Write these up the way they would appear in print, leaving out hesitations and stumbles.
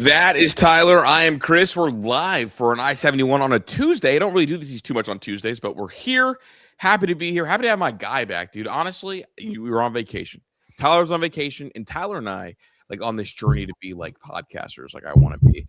That is Tyler. I am Chris. We're live for an I71 on a Tuesday. I don't really do these too much on Tuesdays, but we're here. Happy to be here. Happy to have my guy back, dude. Honestly, we were on vacation. Tyler was on vacation, and Tyler and I, on this journey to be like podcasters, like I want to be.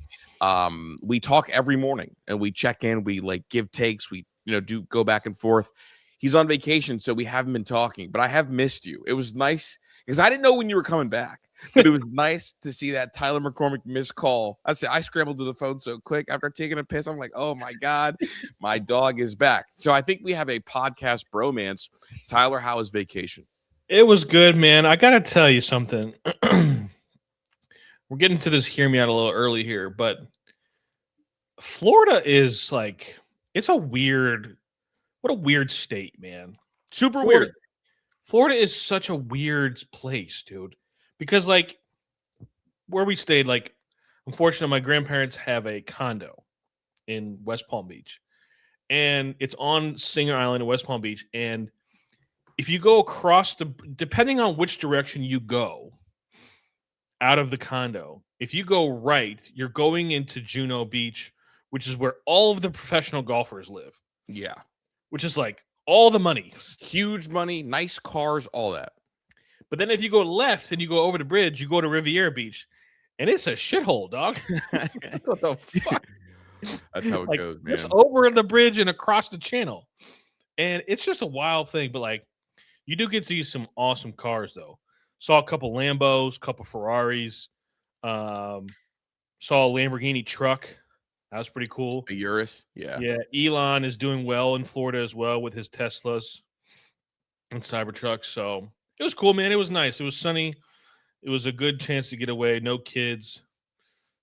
We talk every morning, and we check in. We give takes. We do go back and forth. He's on vacation, so we haven't been talking. But I have missed you. It was nice because I didn't know when you were coming back. But it was nice to see that Tyler McCormick missed call. I scrambled to the phone so quick after taking a piss. I'm like, oh my God, my dog is back. So I think we have a podcast bromance. Tyler, how was vacation? It was good, man. I got to tell you something. We're getting to this, hear me out a little early here, but Florida is it's what a weird state, man. Super weird. Florida is such a weird place, dude. Because where we stayed, unfortunately, my grandparents have a condo in West Palm Beach, and it's on Singer Island in West Palm Beach. And if you go across depending on which direction you go out of the condo, if you go right, you're going into Juno Beach, which is where all of the professional golfers live. Yeah. Which is all the money. Huge money, nice cars, all that. But then if you go left and you go over the bridge, you go to Riviera Beach, and it's a shithole, dog. What the fuck? That's how it goes, man. It's over the bridge and across the channel. And it's just a wild thing. But, you do get to see some awesome cars, though. Saw a couple Lambos, couple Ferraris. Saw a Lamborghini truck. That was pretty cool. A Urus, yeah. Yeah, Elon is doing well in Florida as well with his Teslas and Cybertrucks. So it was cool, man. It was nice. It was sunny. It was a good chance to get away. No kids.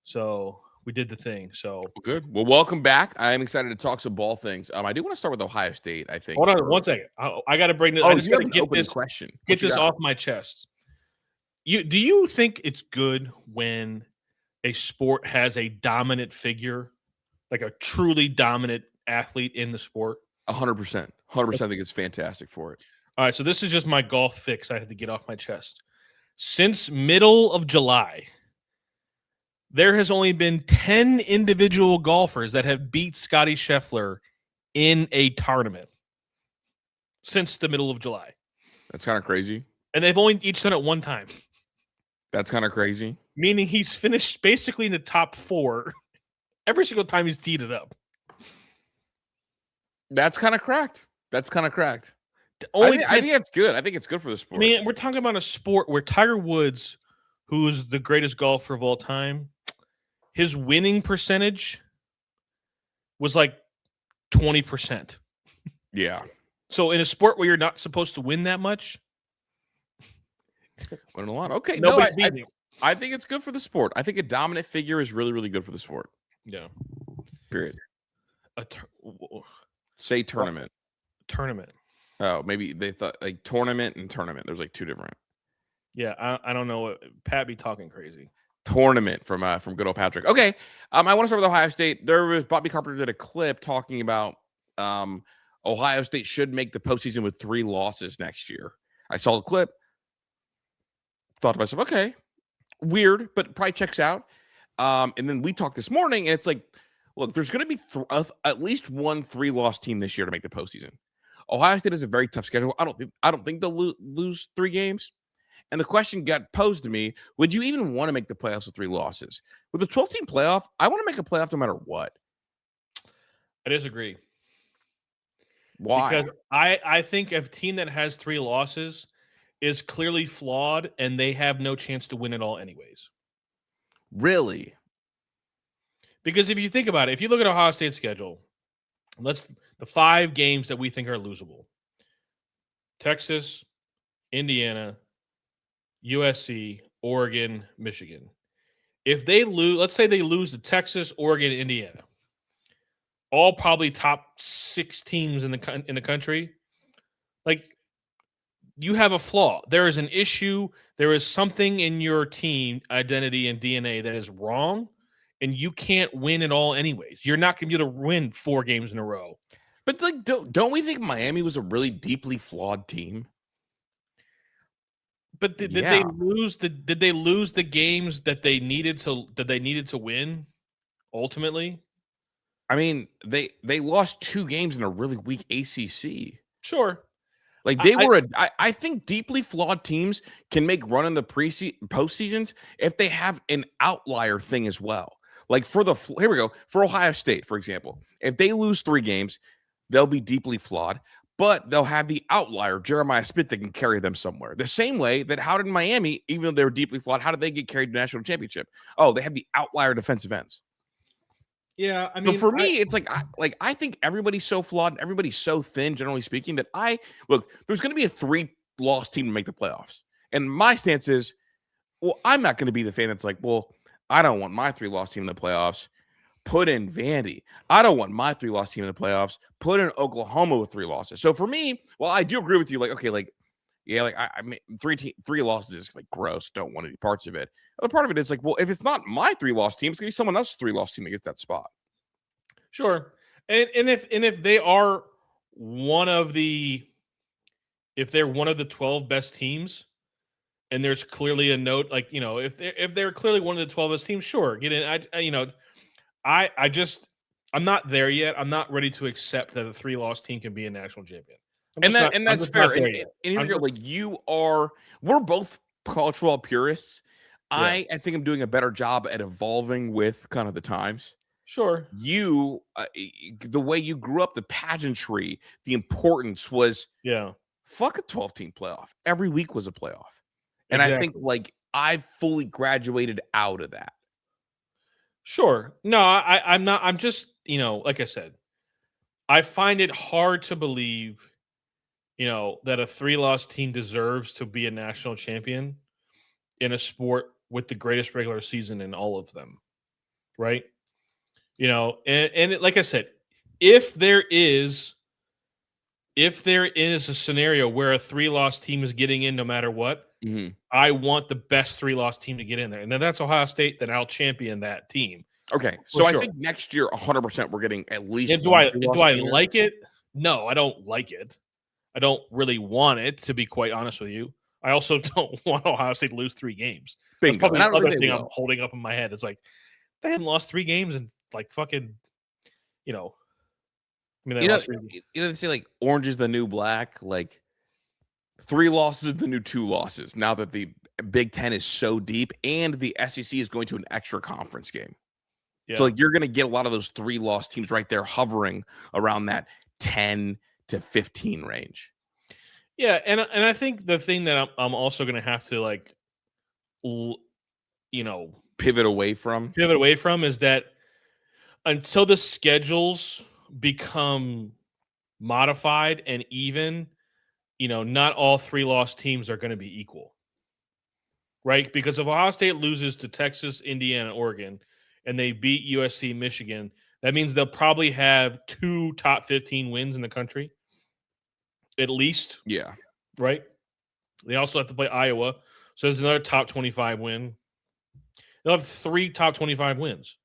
So we did the thing. So good. Well, welcome back. I am excited to talk some ball things. I do want to start with Ohio State, I think. Hold on 1 second. I got to bring this. I just got to get this question. Get this off my chest. Do you think it's good when a sport has a dominant figure, like a truly dominant athlete in the sport? 100%. 100% think it's fantastic for it. All right, so this is just my golf fix I had to get off my chest. Since middle of July, there has only been 10 individual golfers that have beat Scotty Scheffler in a tournament since the middle of July. That's kind of crazy. And they've only each done it one time. That's kind of crazy. Meaning he's finished basically in the top 4 every single time he's teed it up. That's kind of cracked. I think it's good. I think it's good for the sport. I mean, we're talking about a sport where Tiger Woods, who is the greatest golfer of all time, his winning percentage was 20%. Yeah. So in a sport where you're not supposed to win that much, winning a lot. Okay, I think it's good for the sport. I think a dominant figure is really, really good for the sport. Yeah. Period. Say tournament. Tournament. Oh, maybe they thought tournament and tournament. There's 2 different. Yeah, I don't know. Pat be talking crazy. Tournament from good old Patrick. Okay, I want to start with Ohio State. There was Bobby Carpenter did a clip talking about Ohio State should make the postseason with 3 losses next year. I saw the clip. Thought to myself, okay, weird, but probably checks out. And then we talked this morning, and it's look, there's going to be at least one 3-loss team this year to make the postseason. Ohio State has a very tough schedule. I don't think they'll lose 3 games. And the question got posed to me, would you even want to make the playoffs with 3 losses? With a 12-team playoff, I want to make a playoff no matter what. I disagree. Why? Because I think a team that has 3 losses is clearly flawed, and they have no chance to win it all anyways. Really? Because if you think about it, if you look at Ohio State's schedule, the 5 games that we think are losable: Texas, Indiana, USC, Oregon, Michigan. If they lose, let's say they lose to Texas, Oregon, Indiana, all probably top 6 teams in the country, you have a flaw. There is an issue. There is something in your team identity and DNA that is wrong, and you can't win it all anyways. You're not going to be able to win 4 games in a row. But don't we think Miami was a really deeply flawed team? But did Yeah. they lose did they lose the games that they needed to win ultimately? I mean, they lost 2 games in a really weak ACC. Sure. Like I, they I were I think deeply flawed teams can make run in the postseasons if they have an outlier thing as well. Like here we go for Ohio State, for example, if they lose 3 games, they'll be deeply flawed, but they'll have the outlier Jeremiah Smith that can carry them somewhere. The same way that how did Miami, even though they were deeply flawed, how did they get carried to the national championship? Oh, they have the outlier defensive ends. yeah, I So mean, for me, it's like I think everybody's so flawed and everybody's so thin, generally speaking, that look, there's going to be a 3-loss team to make the playoffs, and my stance is, well, I'm not going to be the fan that's like, well, I don't want my 3-loss team in the playoffs. Put in Vandy. I don't want my 3-loss team in the playoffs. Put in Oklahoma with 3 losses. So for me, well, I do agree with you. Like, okay, like, yeah, like I mean, 3 losses is like gross. Don't want any parts of it. Other part of it is like, well, if it's not my 3-loss team, it's gonna be someone else's 3-loss team that gets that spot. sure. And if they are one of the if they're one of the 12 best teams, and there's clearly a note, like, if they're clearly one of the 12 best teams, sure, get in. I'm not there yet. I'm not ready to accept that a 3-loss team can be a national champion. And I'm that's just fair. not And, there and yet. here we I'm go. just- Like we're both college football purists. Yeah. I think I'm doing a better job at evolving with kind of the times. Sure. The way you grew up, the pageantry, the importance was Yeah. fuck a 12-team playoff. Every week was a playoff. And I think Exactly. like I've fully graduated out of that. Sure. No, I'm not. I'm just, like I said, I find it hard to believe, that a 3-loss team deserves to be a national champion in a sport with the greatest regular season in all of them. Right. Like I said, if there is a scenario where a 3-loss team is getting in no matter what, Mhm. I want the best 3-loss team to get in there. And then that's Ohio State, then I'll champion that team. Okay. For So I sure. think next year 100% we're getting at least Yeah, do one I 3-loss do I team in there. like it? No, I don't like it. I don't really want it, to be quite honest with you. I also don't want Ohio State to lose 3 games. That's Bingo. probably And I the don't other think they thing I'm will. holding up in my head. It's like they hadn't lost 3 games and like fucking, I mean, they lost 3 games. They say like orange is the new black. Like 3 losses is the new 2 losses. Now that the Big Ten is so deep and the SEC is going to an extra conference game. Yeah. So like you're going to get a lot of those 3-loss teams right there hovering around that 10 to 15 range. Yeah, and I think the thing that I'm also going to have to Pivot away from. pivot away from is that until the schedules become modified and even, not all 3-loss teams are going to be equal, right? Because if Ohio State loses to Texas, Indiana, Oregon, and they beat USC, Michigan, that means they'll probably have 2 top 15 wins in the country, at least. Yeah. Right? They also have to play Iowa, so there's another top 25 win. They'll have 3 top 25 wins.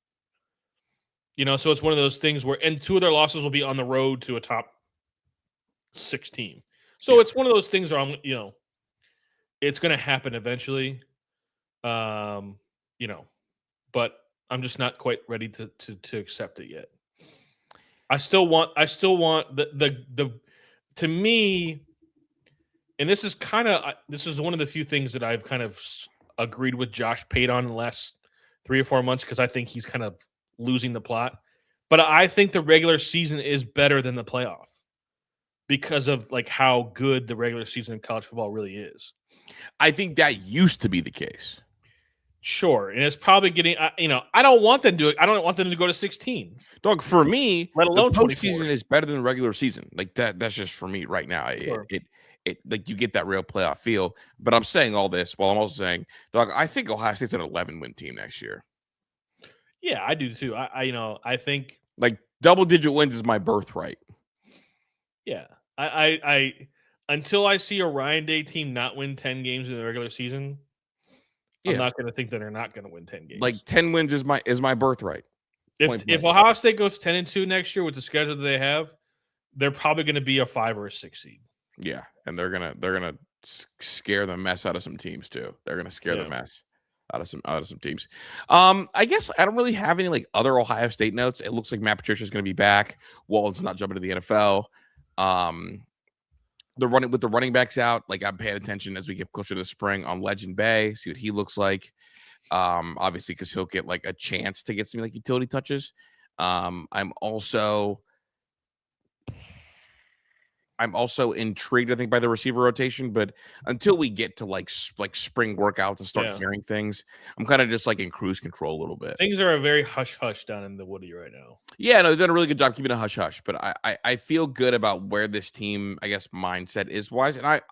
So it's one of those things where, and 2 of their losses will be on the road to a top 6 team. So it's one of those things where it's going to happen eventually. But I'm just not quite ready to accept it yet. I still want the to me, and this is one of the few things that I've kind of agreed with Josh Pate on in the last 3 or 4 months, because I think he's kind of losing the plot. But I think the regular season is better than the playoff because of like how good the regular season in college football really is. I think that used to be the case. Sure, and it's probably getting. I don't want them to do it. I don't want them to go to 16. Dog, for me, Let alone the 24. postseason is better than the regular season. Like that's just for me right now. Sure. It like you get that real playoff feel. But I'm saying all this while I'm also saying, dog, I think Ohio State's an 11-win team next year. Yeah, I do too. I think like double-digit wins is my birthright. Yeah, I until I see a Ryan Day team not win 10 games in the regular season, I'm not going to think that they're not going to win 10 games. Like 10 wins is my birthright. If Ohio State goes 10-2 next year with the schedule that they have, they're probably going to be a 5 or a 6 seed. Yeah, and they're gonna scare the mess out of some teams too. They're going to scare the Yeah. mess out of some teams. I guess I don't really have any like other Ohio State notes. It looks like Matt Patricia is going to be back. Walton's not jumping to the NFL. The running backs out. Like I'm paying attention as we get closer to the spring on Legend Bay, see what he looks like. Obviously because he'll get like a chance to get some like utility touches. I'm also intrigued, I think, by the receiver rotation, but until we get to like spring workouts and start hearing things, I'm kind of just like in cruise control a little bit. Things are a very hush hush down in the Woody right now. Yeah, no, they've done a really good job keeping it hush hush, but I feel good about where this team, I guess, mindset is wise, and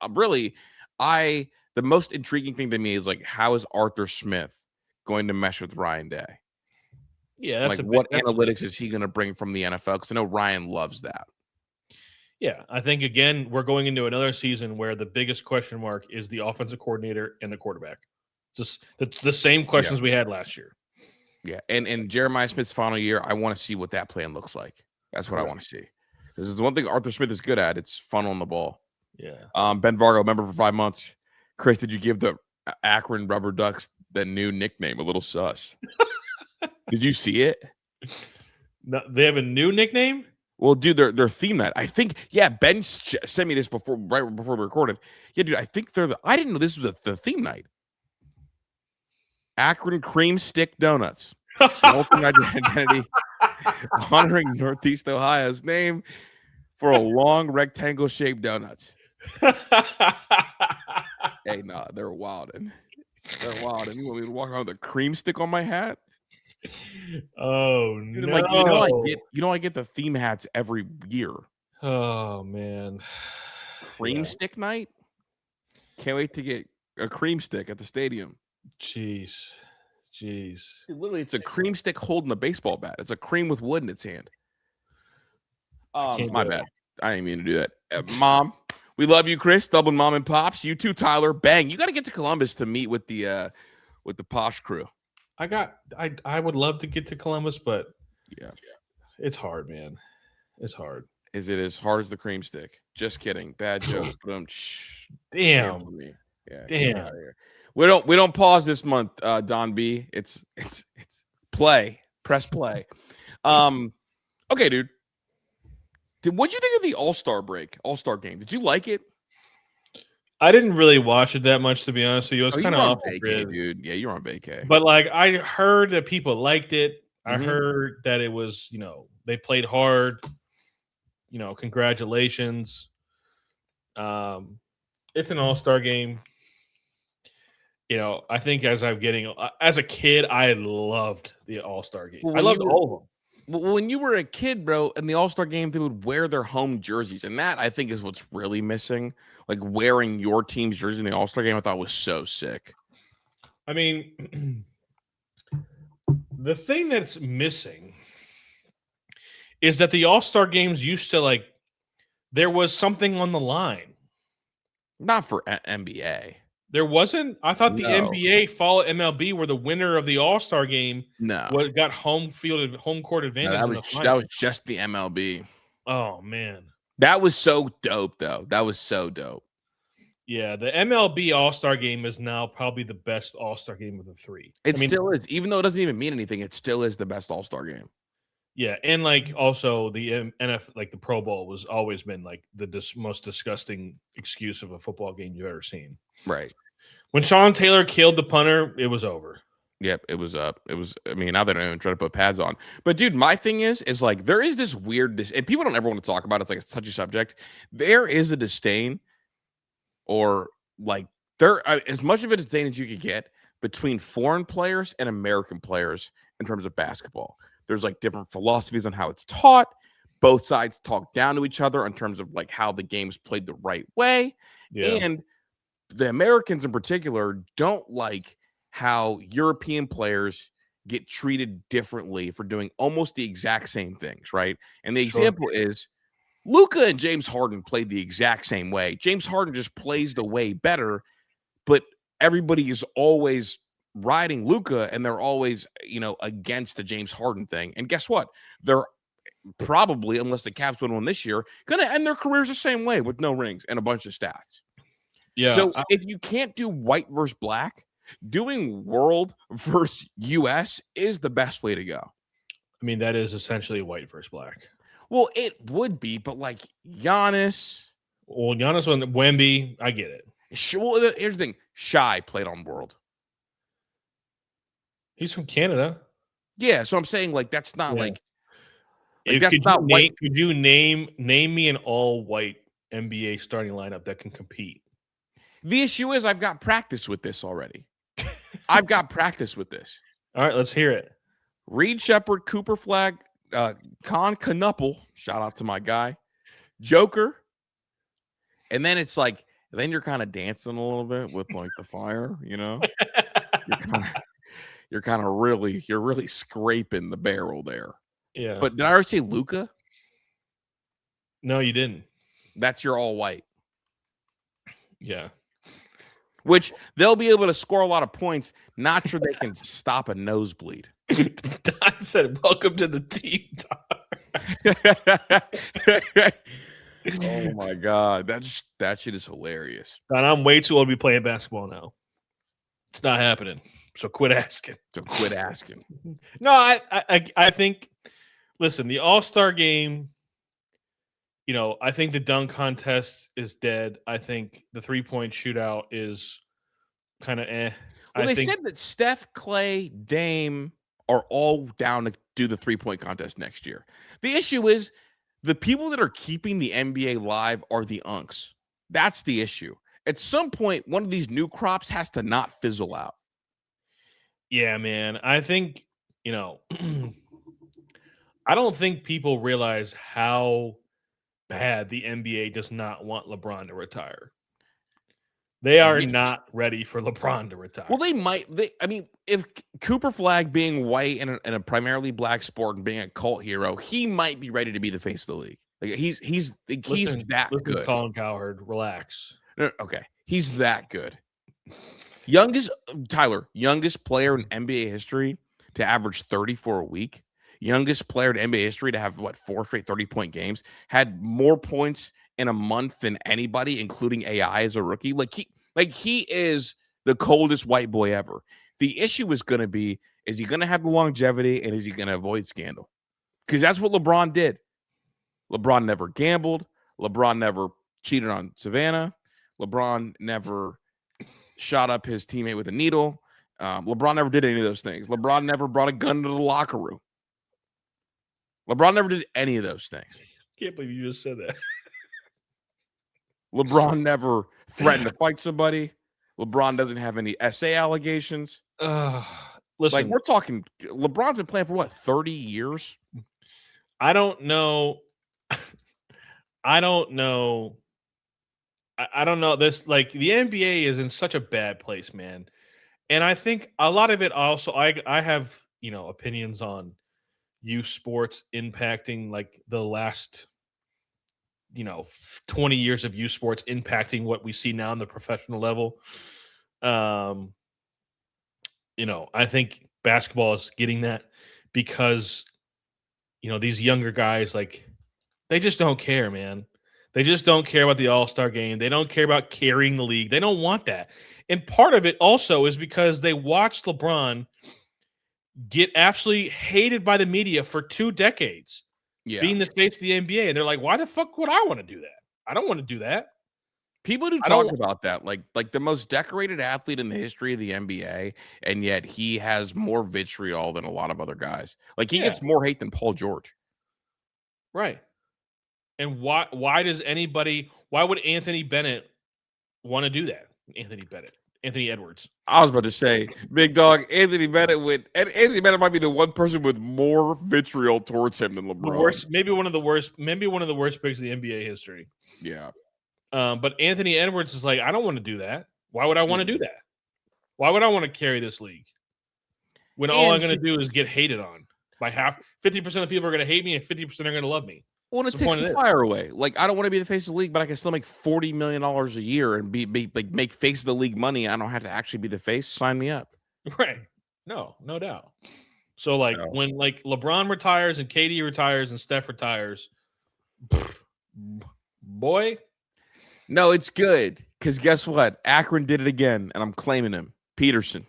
the most intriguing thing to me is like how is Arthur Smith going to mesh with Ryan Day? Yeah, like what analytics is he going to bring from the NFL? Because I know Ryan loves that. Yeah, I think, again, we're going into another season where the biggest question mark is the offensive coordinator and the quarterback. Just the same questions we had last year. Yeah, and Jeremiah Smith's final year, I want to see what that plan looks like. That's what I want to see. Because the one thing Arthur Smith is good at, it's funneling the ball. Yeah. Ben Vargo, member for 5 months. Chris, did you give the Akron Rubber Ducks the new nickname, a little sus? Did you see it? No, they have a new nickname? Well, dude, their theme night. I think, Ben sent me this right before we recorded. Yeah, dude, I think I didn't know this was the theme night. Akron Cream Stick Donuts. Ultimate identity honoring Northeast Ohio's name for a long rectangle-shaped donuts. Hey, nah, they're wildin'. They're wildin'. You want me to walk around with a cream stick on my hat? Oh, dude, no. Like, I get the theme hats every year. Oh, man. Cream stick night? Can't wait to get a cream stick at the stadium. Jeez. Dude, literally, it's a cream stick holding a baseball bat. It's a cream with wood in its hand. My bad. I didn't mean to do that. Mom, we love you, Chris. Dublin Mom and Pops. You too, Tyler. Bang. You got to get to Columbus to meet with the Posh crew. I would love to get to Columbus, but yeah, it's hard, man. It's hard. Is it as hard as the cream stick? Just kidding. Bad joke. Damn. Yeah. Damn. We don't pause this month, Don B. It's play. Press play. Okay, dude. What'd you think of the All-Star game? Did you like it? I didn't really watch it that much, to be honest with you. I was kind of off the grid, dude. Yeah, you're on vacay. But like, I heard that people liked it. I heard that it was, they played hard. Congratulations. It's an All-Star game. I think as a kid, I loved the All-Star game. I loved all of them. When you were a kid, bro, in the All-Star game, they would wear their home jerseys. And that, I think, is what's really missing. Like, wearing your team's jersey in the All-Star game, I thought was so sick. I mean, the thing that's missing is that the All-Star games used to, there was something on the line. Not for NBA. There wasn't? I thought the NBA followed MLB, where the winner of the All-Star game got home court advantage. That was just the MLB. Oh, man. That was so dope, though. That was so dope. Yeah, the MLB All-Star game is now probably the best All-Star game of the three. It still is. Even though it doesn't even mean anything, it still is the best All-Star game. Yeah, and also the NFL, the Pro Bowl was always been the most disgusting excuse of a football game you've ever seen. Right. When Sean Taylor killed the punter, it was over. Yep, it was up. I mean, now they don't even try to put pads on. But dude, my thing is there is this weird, and people don't ever want to talk about it. It's like a touchy subject. There is a disdain, or there as much of a disdain as you could get between foreign players and American players in terms of basketball. There's different philosophies on how it's taught. Both sides talk down to each other in terms of how the game's played the right way. Yeah. And the Americans in particular don't like how European players get treated differently for doing almost the exact same things, right? And the example is Luka and James Harden played the exact same way. James Harden just plays the way better, but everybody is always riding Luka, and they're always, against the James Harden thing. And guess what? They're probably, unless the Cavs win one this year, going to end their careers the same way with no rings and a bunch of stats. Yeah. So if you can't do white versus black, doing world versus US is the best way to go. I mean, that is essentially white versus black. Well, it would be, but like Giannis. Well, Giannis on Wemby, I get it. Well, here's the thing: Shy played on world. He's from Canada. Yeah, so I'm saying like that's not Yeah. like Could you name me an all white NBA starting lineup that can compete? The issue is I've got practice with this already. I've got practice with this. All right, let's hear it. Reed Shepard, Cooper Flag, Con Knuppel, shout out to my guy, Joker. And then it's like, then you're kind of dancing a little bit with like the fire, you know? you're really scraping the barrel there. Yeah. But did I already say Luca? No, you didn't. That's your all white. Yeah. Which they'll be able to score a lot of points. Not sure they can stop a nosebleed. Don said, "Welcome to the team, Oh my god, that shit is hilarious. Don, I'm way too old to be playing basketball now. It's not happening. So quit asking. No, I think. Listen, the All-Star game. You know, I think the dunk contest is dead. I think the 3-point shootout is kind of eh. Well, they said that Steph, Clay, Dame are all down to do the 3-point contest next year. The issue is the people that are keeping the NBA live are the unks. That's the issue. At some point, one of these new crops has to not fizzle out. Yeah, man. I think, you know, I don't think people realize how bad the NBA does not want LeBron to retire. They are not ready for LeBron to retire. Well, they might. I mean, if Cooper Flag being white in a primarily black sport and being a cult hero, he might be ready to be the face of the league. Like he's that good. Colin Cowherd, relax. Okay, he's that good. Youngest player in NBA history to average 34 a week. Youngest player in NBA history to have 4 straight 30-point games. Had more points in a month than anybody, including AI as a rookie. He is the coldest white boy ever. The issue is going to be, is he going to have the longevity and is he going to avoid scandal? Because that's what LeBron did. LeBron never gambled. LeBron never cheated on Savannah. LeBron never shot up his teammate with a needle. LeBron never did any of those things. LeBron never brought a gun to the locker room. LeBron never did any of those things. Can't believe you just said that. LeBron never threatened to fight somebody. LeBron doesn't have any SA allegations. Listen, we're talking, LeBron's been playing for 30 years? I don't know. I don't know. I don't know. This, the NBA is in such a bad place, man. And I think a lot of it also, I have, opinions on youth sports impacting the last 20 years of youth sports impacting what we see now on the professional level. I think basketball is getting that because these younger guys, they just don't care, man. They just don't care about the All-Star game. They don't care about carrying the league. They don't want that. And part of it also is because they watched LeBron get absolutely hated by the media for 2 decades. Yeah. Being the face of the NBA. And they're like, why the fuck would I want to do that? I don't want to do that. People do talk about that. Like the most decorated athlete in the history of the NBA, and yet he has more vitriol than a lot of other guys. He gets more hate than Paul George. Right. And why would Anthony Bennett want to do that? Anthony Edwards. I was about to say, big dog, Anthony Bennett might be the one person with more vitriol towards him than LeBron. Maybe one of the worst picks of the NBA history. Yeah. But Anthony Edwards is I don't want to do that. Why would I want to do that? Why would I want to carry this league when all I'm going to do is get hated on by half? 50% of people are going to hate me and 50% are going to love me. Well, it takes the fire away. I don't want to be the face of the league, but I can still make $40 million a year and make face of the league money. I don't have to actually be the face. Sign me up. Right. No doubt. So when LeBron retires and KD retires and Steph retires, boy. No, it's good because guess what? Akron did it again, and I'm claiming him. Peterson.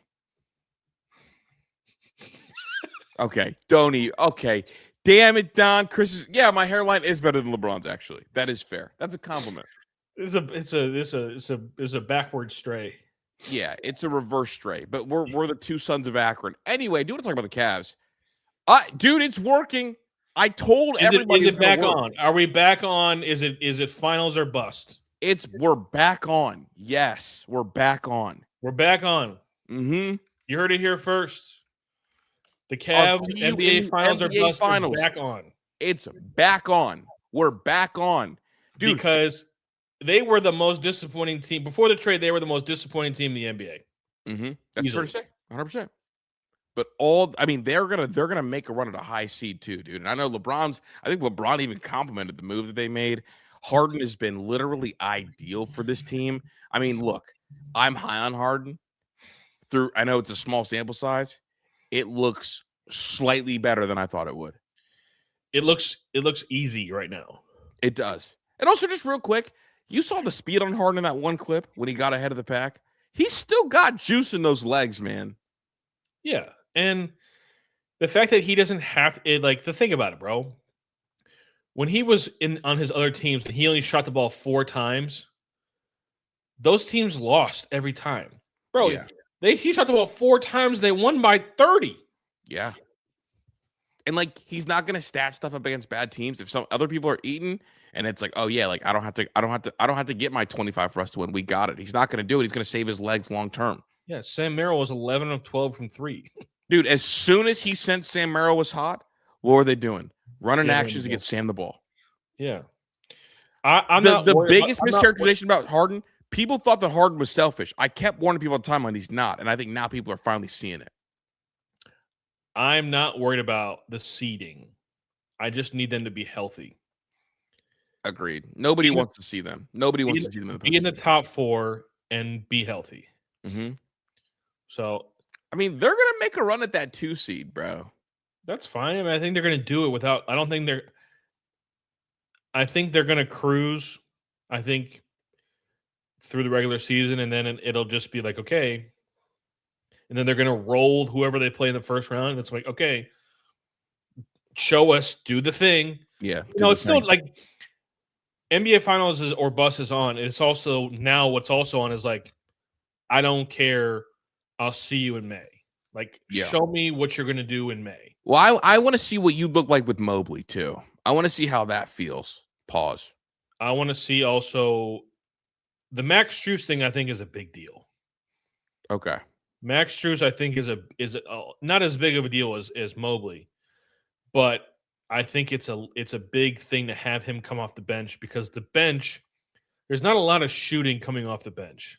Okay, don't eat. Okay, damn it, Don. Chris is my hairline is better than LeBron's. Actually, that is fair. That's a compliment. It's a backward stray. Yeah, it's a reverse stray, but we're the two sons of Akron. Anyway, do you want to talk about the Cavs? Dude, it's working. I told everybody. Is it back on? Are we back on? Is it finals or bust? We're back on. Yes, we're back on. We're back on. Mm-hmm. You heard it here first. The Cavs NBA finals NBA or bust finals. are back on. It's back on. We're back on. Dude. Because they were the most disappointing team. Before the trade, they were the most disappointing team in the NBA. Mm-hmm. That's fair to say. 100%. But they're gonna make a run at a high seed too, dude. And I know I think LeBron even complimented the move that they made. Harden has been literally ideal for this team. I mean, look, I'm high on Harden. I know it's a small sample size. It looks slightly better than I thought it would. It looks easy right now. It does. And also, just real quick, you saw the speed on Harden in that one clip when he got ahead of the pack. He's still got juice in those legs, man. Yeah. And the fact that he doesn't have to, the thing about it, bro, when he was on his other teams and he only shot the ball 4 times, those teams lost every time. Bro, yeah. He shot the ball 4 times, they won by 30. Yeah. And he's not gonna stat stuff up against bad teams. If some other people are eating and it's like, oh yeah, I don't have to get my 25 for us to win. We got it. He's not gonna do it. He's gonna save his legs long term. Yeah, Sam Merrill was 11 of 12 from 3. Dude, as soon as he sensed Sam Merrill was hot, what were they doing? Running actions to get Sam the ball. Yeah. The biggest mischaracterization about Harden, people thought that Harden was selfish. I kept warning people at the time when he's not, and I think now people are finally seeing it. I'm not worried about the seeding. I just need them to be healthy. Agreed. Nobody wants to see them. Nobody wants to see them be in the top 4 and be healthy. Mm-hmm. So, they're going to make a run at that 2 seed, bro. That's fine. I think they're going to do it without. I think they're going to cruise. I think through the regular season, and then it'll just be like, okay. And then they're going to roll whoever they play in the first round. And it's like, okay, show us, do the thing. Yeah. It's still like NBA Finals or bust is on. It's also now what's also on is like, I don't care. I'll see you in May. Show me what you're going to do in May. Well, I want to see what you look like with Mobley, too. I want to see how that feels. Pause. I want to see also the Max Strus thing, I think, is a big deal. Okay. Max Strus, I think, is not as big of a deal as Mobley, but I think it's a big thing to have him come off the bench because the bench, there's not a lot of shooting coming off the bench.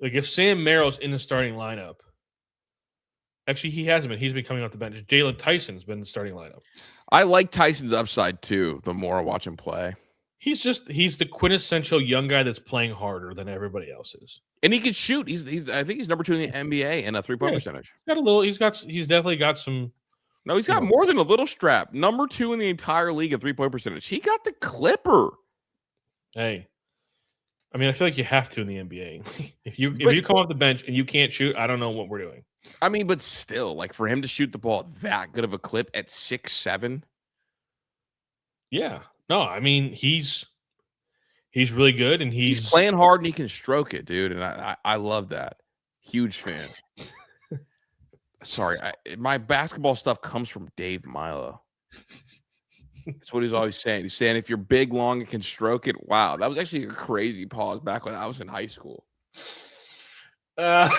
Like if Sam Merrill's in the starting lineup, actually he hasn't been. He's been coming off the bench. Jalen Tyson's been in the starting lineup. I like Tyson's upside too. The more I watch him play, he's the quintessential young guy that's playing harder than everybody else is, and he can shoot. I think he's number 2 in the NBA in a 3-point percentage. He's definitely got some. No, he's got more than a little strap. Number 2 in the entire league at 3-point percentage. He got the clipper. Hey. I feel like you have to in the NBA. if you come off the bench and you can't shoot, I don't know what we're doing. But still, for him to shoot the ball that good of a clip at 6'7". Yeah. No, he's really good and he's playing hard and he can stroke it, dude. And I love that. Huge fan. Sorry, my basketball stuff comes from Dave Milo. That's what he's always saying. He's saying if you're big, long, and can stroke it. Wow, that was actually a crazy pause back when I was in high school. Wow,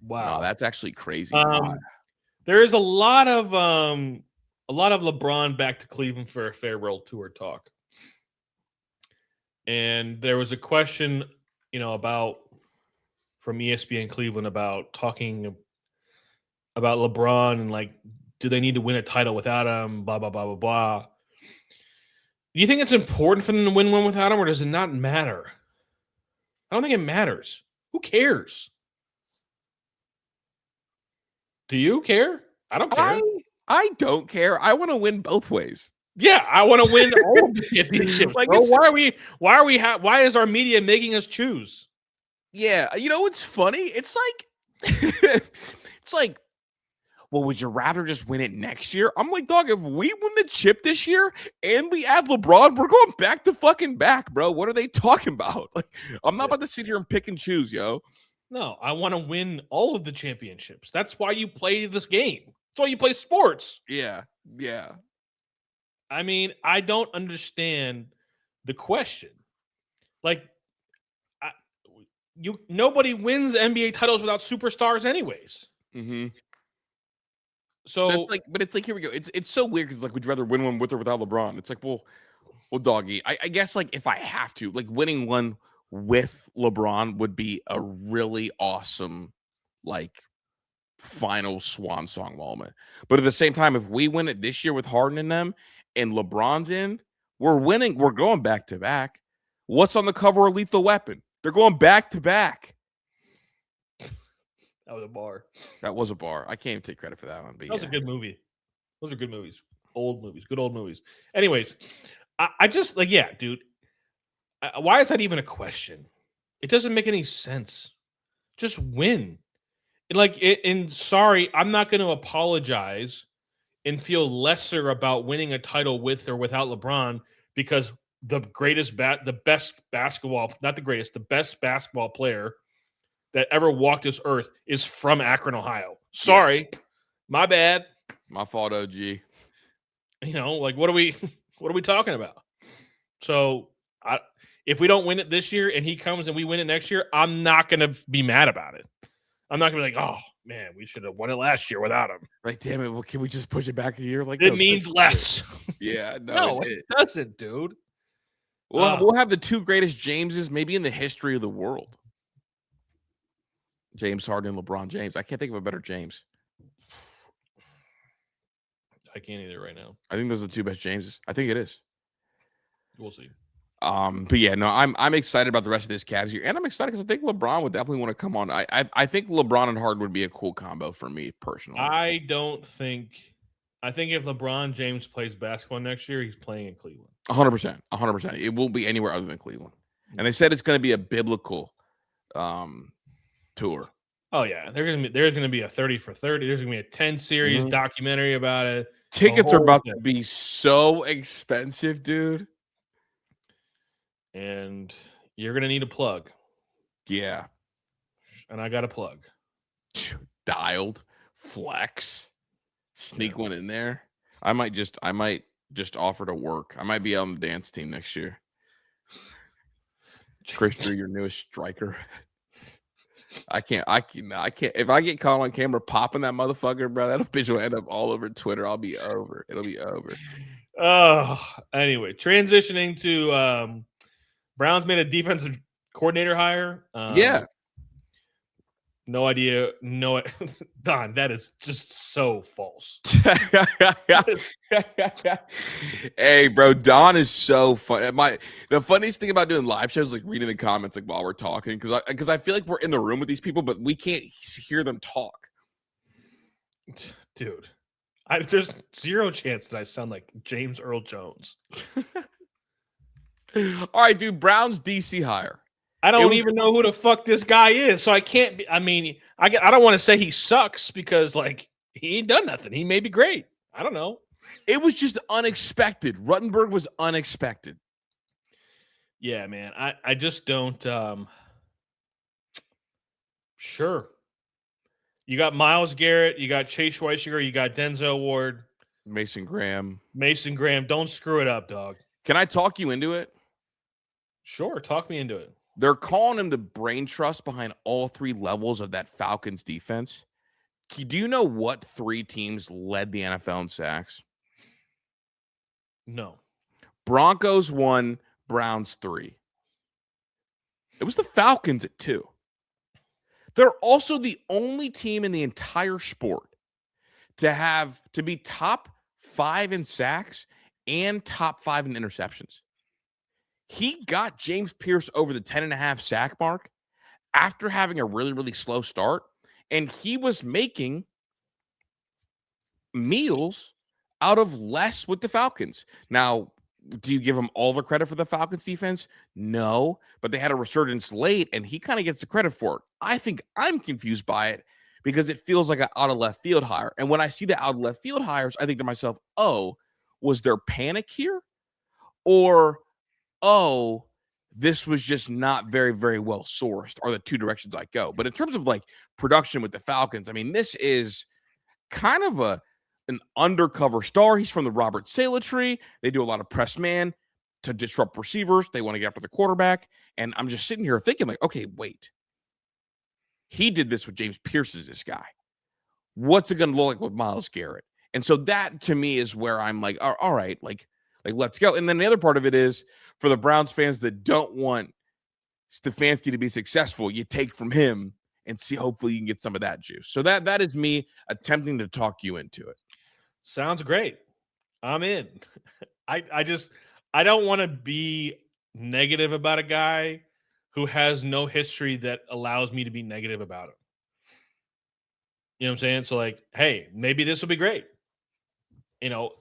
no, that's actually crazy. There is a lot of LeBron back to Cleveland for a farewell tour talk, and there was a question, about from ESPN Cleveland about talking about LeBron and do they need to win a title without him? Blah, blah, blah, blah, blah. Do you think it's important for them to win one without him, or does it not matter? I don't think it matters. Who cares? Do you care? I don't care. I don't care. I want to win both ways. Yeah, I want to win all of the championships. Like, bro. it's- Why is our media making us choose? Yeah, you know what's funny? It's like, it's like, well, would you rather just win it next year? I'm like, dog, if we win the chip this year and we add LeBron, we're going back to fucking back, bro. What are they talking about? Like, I'm not about to sit here and pick and choose, yo. No, I want to win all of the championships. That's why you play this game. That's why you play sports. Yeah, yeah. I mean, I don't understand the question. Like, nobody wins NBA titles without superstars, anyways. Mm-hmm. So, But it's like, here we go. It's so weird because like, would you rather win one with or without LeBron? It's like, well, doggy. I guess like if I have to, like winning one with LeBron would be a really awesome, like final swan song moment. But at the same time, if we win it this year with Harden in them and LeBron's in, we're winning. We're going back to back. What's on the cover of Lethal Weapon? They're going back to back. that was a bar. That was a bar. I can't even take credit for that one. But That was a good movie. Those are good movies. Old movies. Good old movies. Anyways, I just like, yeah, dude. Why is that even a question? It doesn't make any sense. Just win. And sorry, I'm not going to apologize and feel lesser about winning a title with or without LeBron because the best basketball, not the greatest, the best basketball player that ever walked this earth is from Akron, Ohio. Sorry, my bad. My fault, OG. You know, like what are we talking about? So if we don't win it this year and he comes and we win it next year, I'm not going to be mad about it. I'm not going to be like, oh, man, we should have won it last year without him. Like, damn it. Well, can we just push it back a year? Like, it means less. Yeah. No, it doesn't, dude. We'll have the two greatest Jameses maybe in the history of the world. James Harden and LeBron James. I can't think of a better James. I can't either right now. I think those are the two best Jameses. I think it is. We'll see. But yeah, no, I'm excited about the rest of this Cavs year, and I'm excited because I think LeBron would definitely want to come on. I think LeBron and Harden would be a cool combo for me personally. I think if LeBron James plays basketball next year, he's playing in Cleveland. 100%. It won't be anywhere other than Cleveland. And they said it's going to be a biblical tour. Oh yeah, there's gonna be a 30 for 30. There's gonna be a 10 series documentary about it. Tickets are about to be so expensive, dude. And you're gonna need a plug. Yeah. And I got a plug. Dialed, flex, sneak one in there. I might just offer to work. I might be on the dance team next year. Chris Drew, your newest striker. I can't. If I get caught on camera popping that motherfucker, bro, that bitch will end up all over Twitter. I'll be over. It'll be over. Oh, anyway, transitioning to Browns made a defensive coordinator hire. Yeah. No idea. No, Don, that is just so false. Hey, bro, Don is so fun. The funniest thing about doing live shows is like reading the comments like while we're talking because I feel like we're in the room with these people, but we can't hear them talk. Dude, there's zero chance that I sound like James Earl Jones. All right, dude. Browns DC hire. I don't even know who the fuck this guy is, so I can't be. I mean, I don't want to say he sucks because like he ain't done nothing. He may be great. I don't know. It was just unexpected. Ruttenberg was unexpected. Yeah, man. I just don't. Sure. You got Myles Garrett. You got Chase Schweissinger. You got Denzel Ward. Mason Graham. Don't screw it up, dog. Can I talk you into it? Sure. Talk me into it. They're calling him the brain trust behind all three levels of that Falcons defense. Do you know what three teams led the NFL in sacks? No. Broncos 1, Browns 3. It was the Falcons at 2. They're also the only team in the entire sport to be top 5 in sacks and top 5 in interceptions. He got James Pierce over the 10.5 sack mark after having a really, really slow start. And he was making meals out of less with the Falcons. Now, do you give him all the credit for the Falcons defense? No, but they had a resurgence late, and he kind of gets the credit for it. I think I'm confused by it because it feels like an out of left field hire. And when I see the out of left field hires, I think to myself, oh, was there panic here? Or, oh, this was just not very, very well sourced, are the two directions I go. But in terms of like production with the Falcons, I mean, this is kind of an undercover star. He's from the Robert Saleh tree. They do a lot of press man to disrupt receivers. They want to get after the quarterback. And I'm just sitting here thinking, like, okay, wait. He did this with James Pierce as this guy. What's it going to look like with Myles Garrett? And so that to me is where I'm like, all right, like let's go. And then the other part of it is for the Browns fans that don't want Stefanski to be successful, you take from him and see, hopefully you can get some of that juice. So that is me attempting to talk you into it. Sounds great. I'm in. I don't want to be negative about a guy who has no history that allows me to be negative about him. You know what I'm saying? So like, hey, maybe this will be great. You know,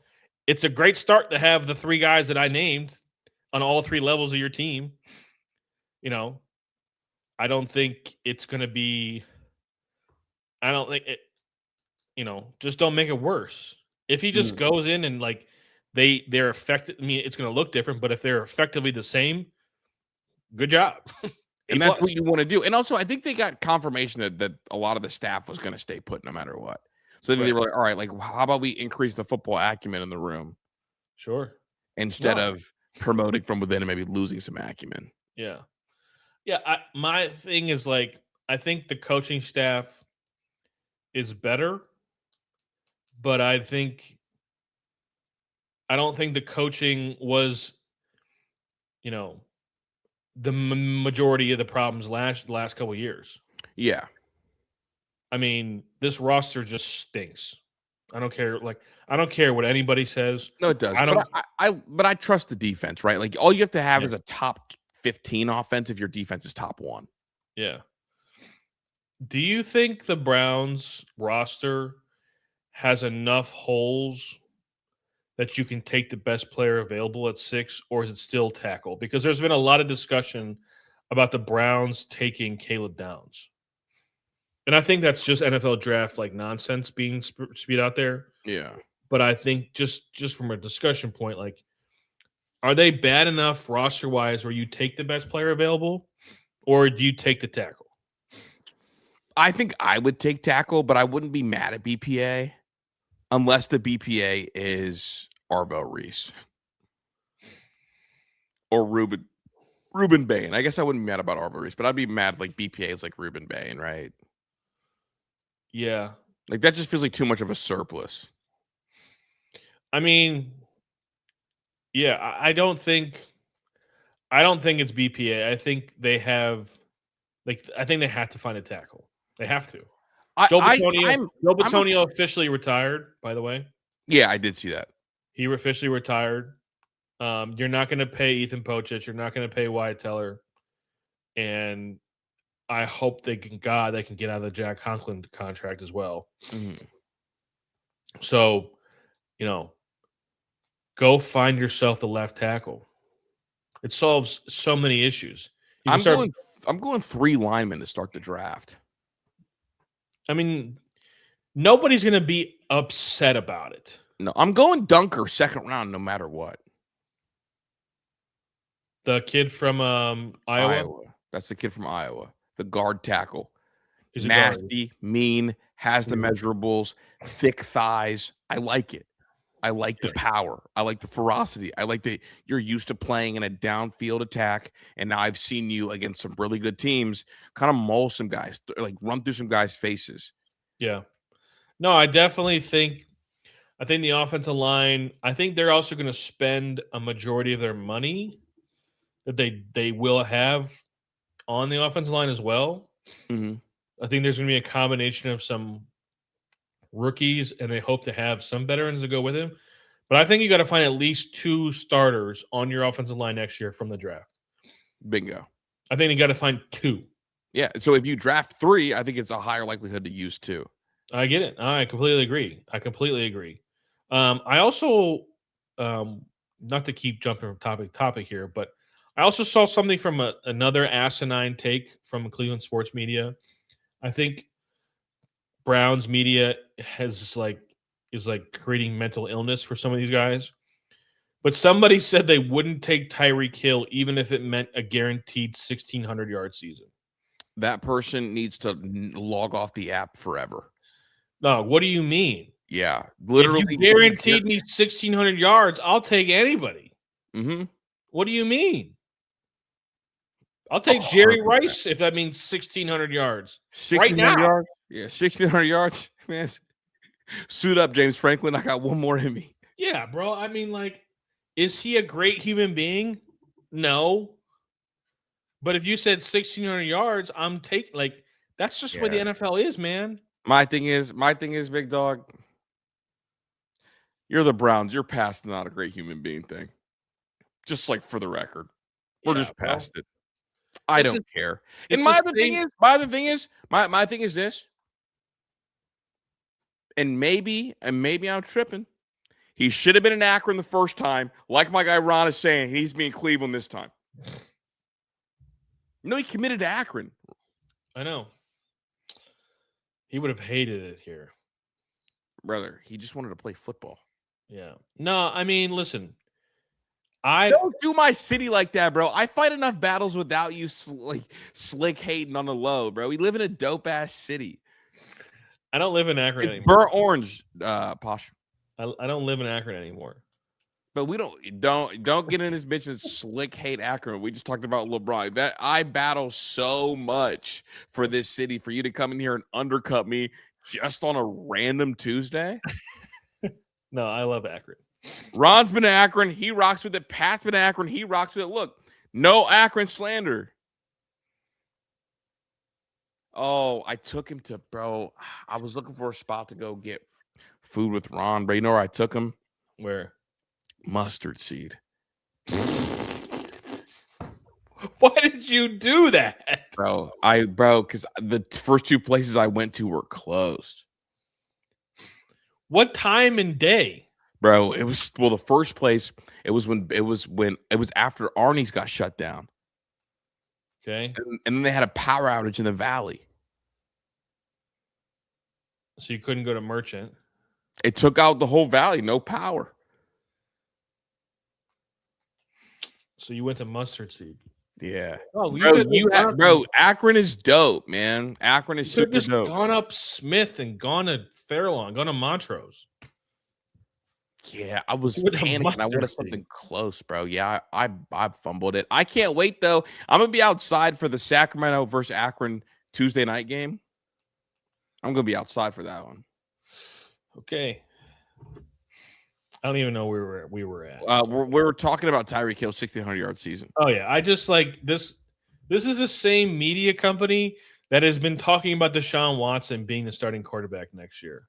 it's a great start to have the three guys that I named on all three levels of your team. You know, I don't think it's going to be, I don't think it, you know, just don't make it worse. If he just goes in and like they're effective, I mean, it's going to look different, but if they're effectively the same, good job. And that's what you want to do. And also, I think they got confirmation that a lot of the staff was going to stay put no matter what. So they were like, all right, like, how about we increase the football acumen in the room? Sure. Instead of promoting from within and maybe losing some acumen. Yeah. Yeah. My thing is like, I think the coaching staff is better, but I don't think the coaching was, you know, the majority of the problems last couple of years. Yeah. I mean, this roster just stinks. I don't care. Like, I don't care what anybody says. No, it does. But I trust the defense, right? Like, all you have to have is a top 15 offense if your defense is top 1. Yeah. Do you think the Browns roster has enough holes that you can take the best player available at 6, or is it still tackle? Because there's been a lot of discussion about the Browns taking Caleb Downs. And I think that's just NFL draft like nonsense being spewed out there. Yeah. But I think just from a discussion point, like, are they bad enough roster-wise where you take the best player available, or do you take the tackle? I think I would take tackle, but I wouldn't be mad at BPA unless the BPA is Arvo Reese or Ruben Bain. I guess I wouldn't be mad about Arvo Reese, but I'd be mad if like BPA is like Ruben Bain, right? Yeah. Like that just feels like too much of a surplus. I mean, yeah, I don't think it's BPA. I think they have to find a tackle. They have to. Joe Bitonio officially retired, by the way. Yeah, I did see that. He officially retired. You're not going to pay Ethan Pochich. You're not going to pay Wyatt Teller. And I hope they can get out of the Jack Conklin contract as well. Mm-hmm. So, you know, go find yourself the left tackle. It solves so many issues. I'm going 3 linemen to start the draft. I mean, nobody's going to be upset about it. No, I'm going Dunker 2nd round no matter what. The kid from Iowa? That's the kid from Iowa. The guard tackle. He's nasty, mean, has the measurables, thick thighs. I like it. I like the power. I like the ferocity. I like that you're used to playing in a downfield attack, and now I've seen you against some really good teams kind of maul some guys, like run through some guys' faces. Yeah. No, I definitely think the offensive line, I think they're also going to spend a majority of their money that they will have on the offensive line as well. Mm-hmm. I think there's going to be a combination of some rookies, and they hope to have some veterans to go with him. But I think you got to find at least 2 starters on your offensive line next year from the draft. Bingo. I think you got to find 2. Yeah. So if you draft 3, I think it's a higher likelihood to use 2. I get it. I completely agree. I also, not to keep jumping from topic here, but I also saw something from another asinine take from Cleveland sports media. I think Browns media is creating mental illness for some of these guys. But somebody said they wouldn't take Tyreek Hill even if it meant a guaranteed 1,600-yard season. That person needs to log off the app forever. No, what do you mean? Yeah, literally. If you guaranteed me 1,600 yards, I'll take anybody. Mm-hmm. What do you mean? I'll take Jerry Rice if that means 1,600 yards. 1,600 yards? Yeah, 1,600 yards. Man, suit up, James Franklin. I got one more in me. Yeah, bro. I mean, like, is he a great human being? No. But if you said 1,600 yards, I'm taking, like, that's just where the NFL is, man. My thing is, big dog, you're the Browns. You're past not a great human being thing. Just like for the record. We're just past it. I don't care. And my other thing is this. And maybe I'm tripping. He should have been in Akron the first time. Like my guy Ron is saying, he's being Cleveland this time. No, he committed to Akron. I know. He would have hated it here. Brother, he just wanted to play football. Yeah. No, I mean, listen. Don't do my city like that, bro. I fight enough battles without you slick hating on the low, bro. We live in a dope-ass city. I don't live in Akron anymore. Burnt orange, Posh. I don't live in Akron anymore. But we don't get in this bitch and slick hate Akron. We just talked about LeBron. That I battle so much for this city for you to come in here and undercut me just on a random Tuesday. No, I love Akron. Ron's been to Akron. He rocks with it. Pat's been to Akron. He rocks with it. Look, no Akron slander. Oh, I took him to, bro. I was looking for a spot to go get food with Ron, but you know where I took him? Where? Mustard Seed. Why did you do that? Bro, because the first two places I went to were closed. What time and day? Bro, it was the first place, it was after Arnie's got shut down. Okay. And then they had a power outage in the valley. So you couldn't go to Merchant. It took out the whole valley, no power. So you went to Mustard Seed. Yeah. Oh, bro, Akron is dope, man. Akron is super just dope. Gone up Smith and gone to Fairlawn, gone to Montrose. Yeah, I was panicking. I wanted something close, bro. Yeah, I fumbled it. I can't wait though. I'm gonna be outside for the Sacramento versus Akron Tuesday night game. I'm gonna be outside for that one. Okay. I don't even know where we were at. We were talking about Tyreek Hill 1,600-yard season. Oh yeah, I just like this. This is the same media company that has been talking about Deshaun Watson being the starting quarterback next year.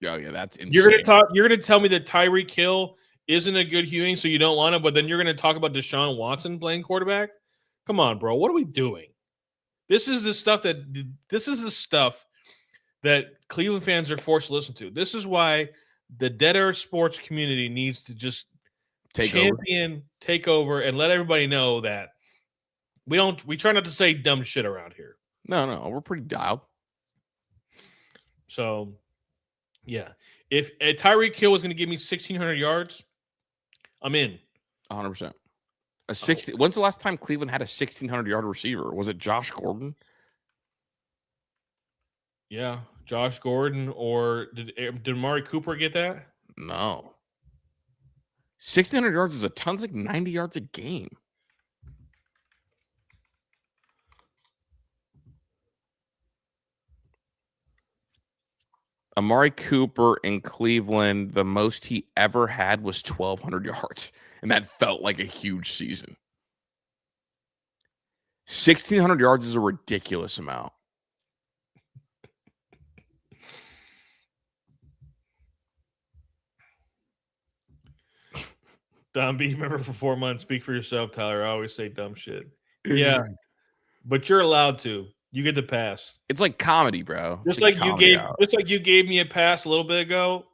Oh yeah, that's insane. You're gonna tell me that Tyreek Hill isn't a good Hewing, so you don't want him, but then you're gonna talk about Deshaun Watson playing quarterback? Come on, bro. What are we doing? This is the stuff that Cleveland fans are forced to listen to. This is why the dead air sports community needs to just take over, and let everybody know that we try not to say dumb shit around here. No, we're pretty dialed. So, yeah. If Tyreek Hill was going to give me 1,600 yards, I'm in. 100%. When's the last time Cleveland had a 1,600-yard receiver? Was it Josh Gordon? Yeah, Josh Gordon, or did Amari Cooper get that? No. 1,600 yards is a ton. It's like 90 yards a game. Amari Cooper in Cleveland, the most he ever had was 1,200 yards, and that felt like a huge season. 1,600 yards is a ridiculous amount. Don B, remember for 4 months, speak for yourself, Tyler. I always say dumb shit. Yeah, but you're allowed to. You get the pass. It's like comedy, bro. Just like you gave me a pass a little bit ago.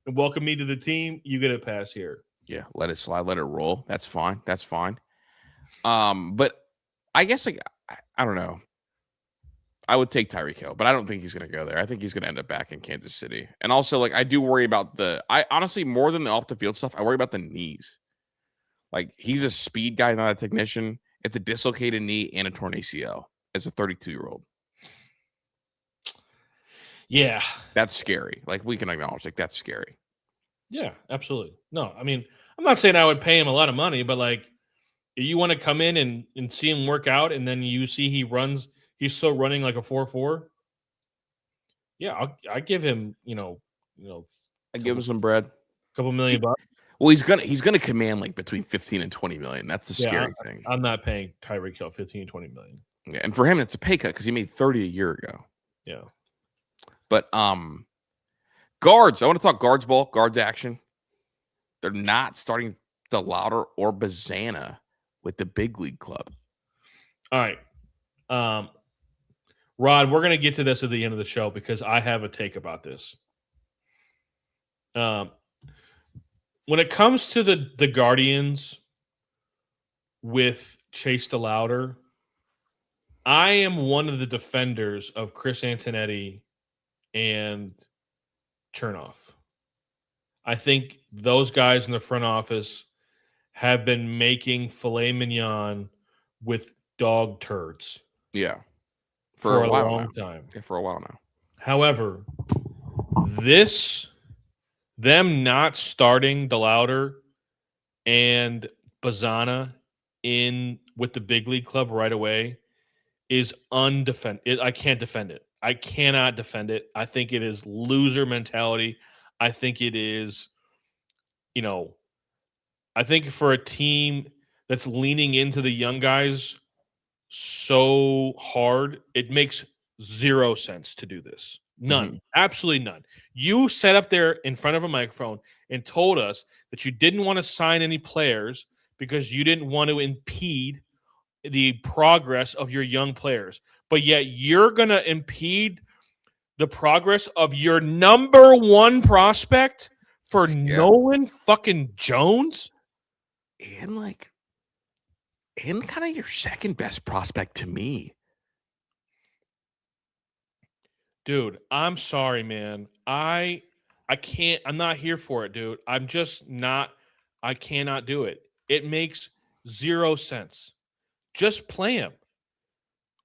and welcome me to the team, you get a pass here. Yeah, let it slide, let it roll. That's fine. That's fine. But I guess I don't know. I would take Tyreek Hill, but I don't think he's going to go there. I think he's going to end up back in Kansas City. And also, I do worry about I honestly, more than the off the field stuff, I worry about the knees. He's a speed guy, not a technician. It's a dislocated knee and a torn ACL as a 32-year-old. Yeah. That's scary. We can acknowledge, that's scary. Yeah, absolutely. No, I mean, I'm not saying I would pay him a lot of money, but you want to come in and see him work out, and then you see he's still running like a 4.4. Yeah, I give him, I give him some bread. Couple million bucks. Well, he's gonna command between 15 and 20 million. That's the scary thing. I'm not paying Tyreek Hill 15, 20 million. Yeah, and for him, it's a pay cut because he made 30 a year ago. Yeah. But guards. I want to talk guards ball, guards action. They're not starting DeLauter or Bazana with the big league club. All right. Rod, we're gonna get to this at the end of the show because I have a take about this. When it comes to the Guardians with Chase DeLauter, I am one of the defenders of Chris Antonetti and Chernoff. I think those guys in the front office have been making filet mignon with dog turds. Yeah. For a long time. Yeah, for a while now. However, them not starting DeLauter and Bazana with the big league club right away is undefended. I can't defend it. I cannot defend it. I think it is loser mentality. I think it is, I think for a team that's leaning into the young guys so hard, it makes zero sense to do this. None. Mm-hmm. Absolutely none. You sat up there in front of a microphone and told us that you didn't want to sign any players because you didn't want to impede the progress of your young players. But yet you're going to impede the progress of your number one prospect for Nolan fucking Jones? And kind of your second best prospect to me. Dude, I'm sorry, man. I can't. I'm not here for it, dude. I'm just not. I cannot do it. It makes zero sense. Just play him.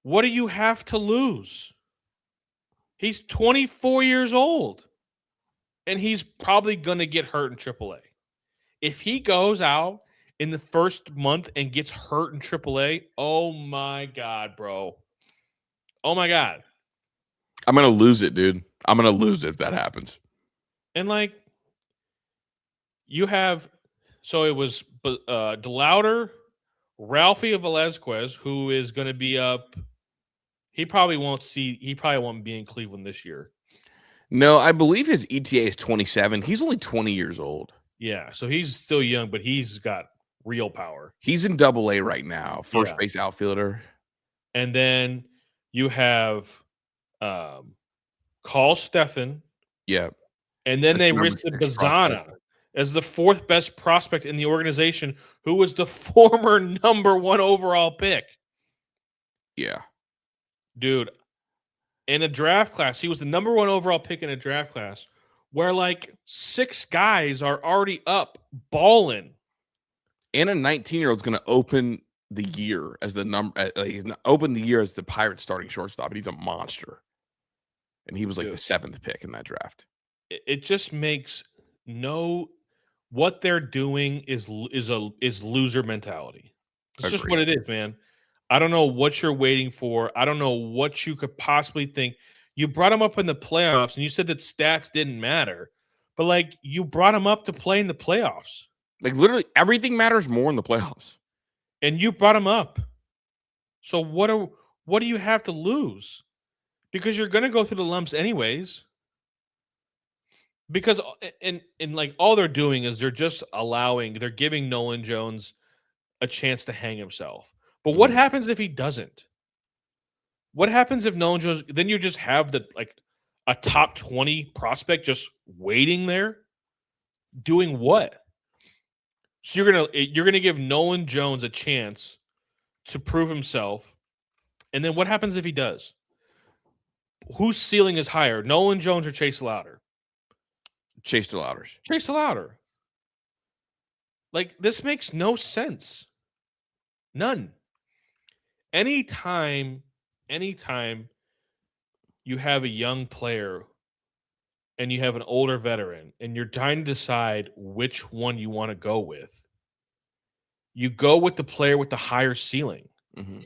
What do you have to lose? He's 24 years old, and he's probably going to get hurt in AAA. If he goes out in the first month and gets hurt in AAA, oh my God, bro. Oh my God. I'm going to lose it, dude. I'm going to lose it if that happens. And you have, so it was DeLauter, Ralphie Velazquez, who is going to be up. He probably won't be in Cleveland this year. No, I believe his ETA is 27. He's only 20 years old. Yeah, so he's still young, but he's got real power. He's in AA right now, first base outfielder. And then you have Carl Steffen. Yeah. And then they listed Bazana as the fourth best prospect in the organization, who was the former number one overall pick. Yeah. Dude, in a draft class, he was the number one overall pick in a draft class where 6 guys are already up balling. And a 19-year-old's going to open the year as open the year as the Pirates starting shortstop, and he's a monster. And he was the 7th pick in that draft. It just makes what they're doing is loser mentality. It's just what it is, man. I don't know what you're waiting for. I don't know what you could possibly think. You brought him up in the playoffs, and you said that stats didn't matter. But, you brought him up to play in the playoffs. Literally everything matters more in the playoffs. And you brought him up. So what do you have to lose? Because you're going to go through the lumps anyways. Because all they're doing is they're giving Nolan Jones a chance to hang himself. But what happens if he doesn't? What happens if Nolan Jones, then you just have a top 20 prospect just waiting there? Doing what? So you're gonna give Nolan Jones a chance to prove himself, and then what happens if he does? Whose ceiling is higher, Nolan Jones or Chase DeLauter? Chase DeLauter's. Chase DeLauter. Like, this makes no sense. None. Anytime you have a young player and you have an older veteran and you're trying to decide which one you want to go with, you go with the player with the higher ceiling. Mm-hmm.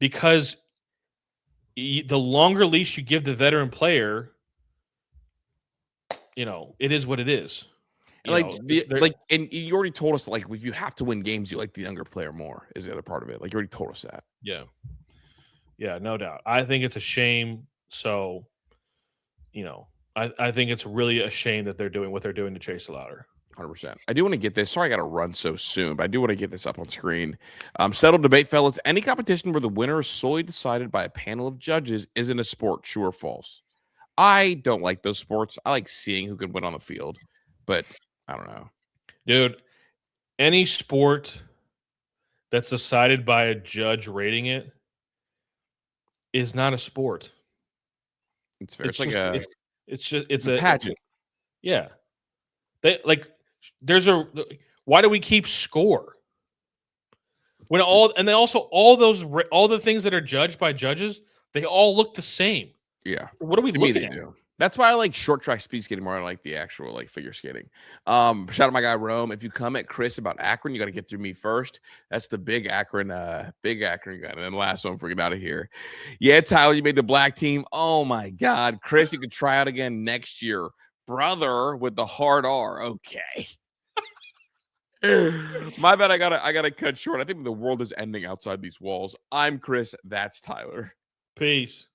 Because the longer leash you give the veteran player, it is what it is. And and you already told us, like, if you have to win games, you like the younger player more, is the other part of it. Like, you already told us that. Yeah, no doubt. I think it's a shame. So, I think it's really a shame that they're doing what they're doing to Chase DeLauter. 100%. I do want to get this. Sorry, I got to run so soon, but I do want to get this up on screen. Settled debate, fellas. Any competition where the winner is solely decided by a panel of judges isn't a sport, true or false? I don't like those sports. I like seeing who can win on the field, but I don't know. Dude, any sport that's decided by a judge rating it is not a sport. It's fair. It's a pageant. Yeah. Why do we keep score? When all the things that are judged by judges, they all look the same. Yeah. What are we looking at? Do. That's why I like short track speed skating more. I like the actual figure skating. Shout out my guy Rome. If you come at Chris about Akron, you got to get through me first. That's the big Akron guy. And then last one for get out of here. Yeah, Tyler, you made the black team. Oh my God, Chris, you could try out again next year, brother, with the hard R. Okay. My bad. I gotta cut short. I think the world is ending outside these walls. I'm Chris. That's Tyler. Peace.